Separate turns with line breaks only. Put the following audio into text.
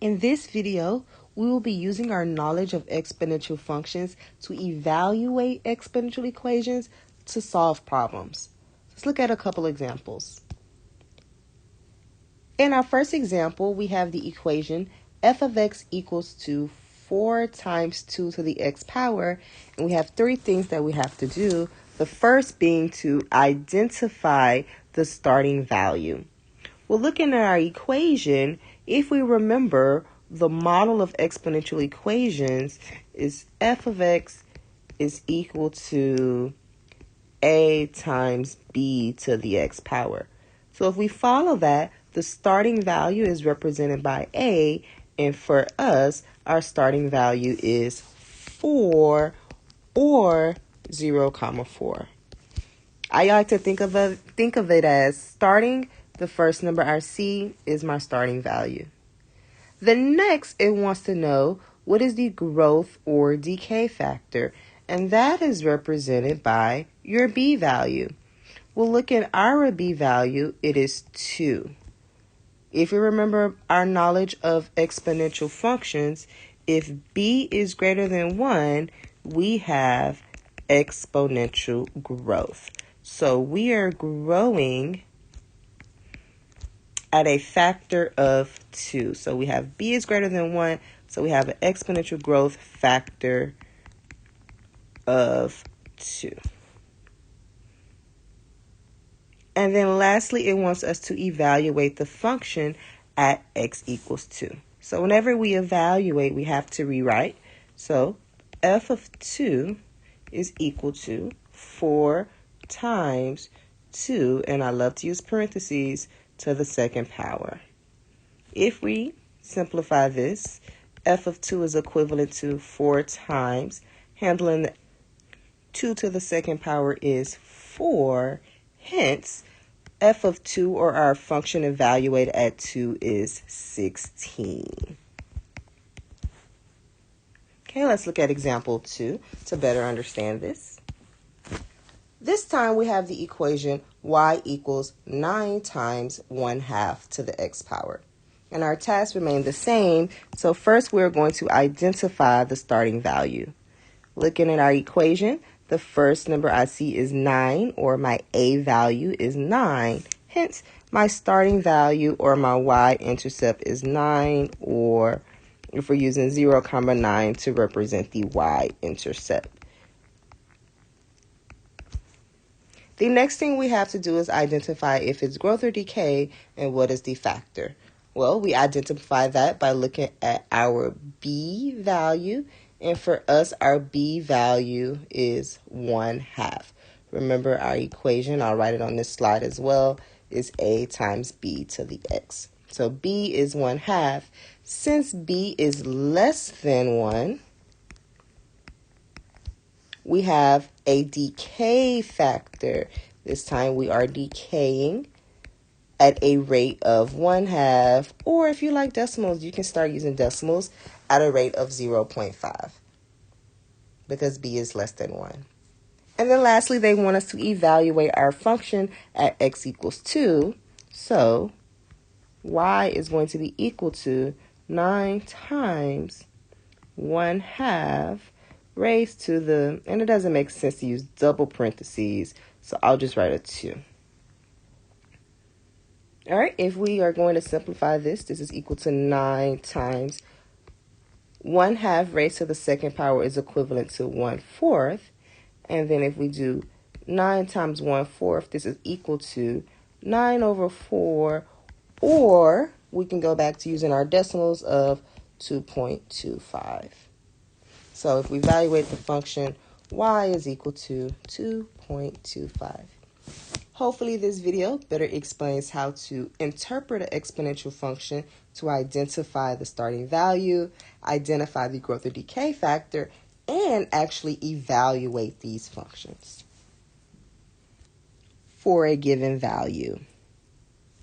In this video, we will be using our knowledge of exponential functions to evaluate exponential equations to solve problems. Let's look at a couple examples. In our first example, we have the equation f of x equals to 4 times 2 to the x power, and we have three things that we have to do. The first being to identify the starting value. Well, looking at our equation, if we remember, the model of exponential equations is f of x is equal to a times b to the x power. So if we follow that, the starting value is represented by a, and for us, our starting value is 4 or 0, 4. I like to think of it as starting. The first number I see is my starting value. The next, it wants to know what is the growth or decay factor, and that is represented by your b value. We'll look at our b value, it is 2. If you remember our knowledge of exponential functions, if b is greater than 1, we have exponential growth. So we are growing at a factor of 2. So we have b is greater than 1, so we have an exponential growth factor of 2. And then lastly, it wants us to evaluate the function at x equals 2. So whenever we evaluate, we have to rewrite. So f of 2 is equal to 4 times 2, and I love to use parentheses, to the second power. If we simplify this, f of 2 is equivalent to 4 times, handling the 2 to the second power is 4, hence f of 2, or our function evaluated at 2, is 16. Okay, let's look at example 2 to better understand this. This time we have the equation y equals 9 times 1/2 to the x power. And our tasks remain the same, so first we're going to identify the starting value. Looking at our equation, the first number I see is 9, or my a value is 9. Hence, my starting value, or my y-intercept, is 9, or if we're using 0, 9 to represent the y-intercept. The next thing we have to do is identify if it's growth or decay and what is the factor. Well, we identify that by looking at our b value, and for us, our b value is 1/2. Remember our equation, I'll write it on this slide as well, is a times b to the x. So b is 1/2. Since b is less than 1, we have a decay factor. This time we are decaying at a rate of 1/2, or if you like decimals, you can start using decimals at a rate of 0.5 because b is less than 1. And then lastly, they want us to evaluate our function at x equals 2. So y is going to be equal to 9 times 1/2 raised to the, and it doesn't make sense to use double parentheses, so I'll just write a 2. All right, if we are going to simplify this, this is equal to 9 times 1/2 raised to the second power is equivalent to 1/4. And then if we do 9 times 1/4, this is equal to 9/4, or we can go back to using our decimals of 2.25. So if we evaluate the function, y is equal to 2.25. Hopefully this video better explains how to interpret an exponential function to identify the starting value, identify the growth or decay factor, and actually evaluate these functions for a given value.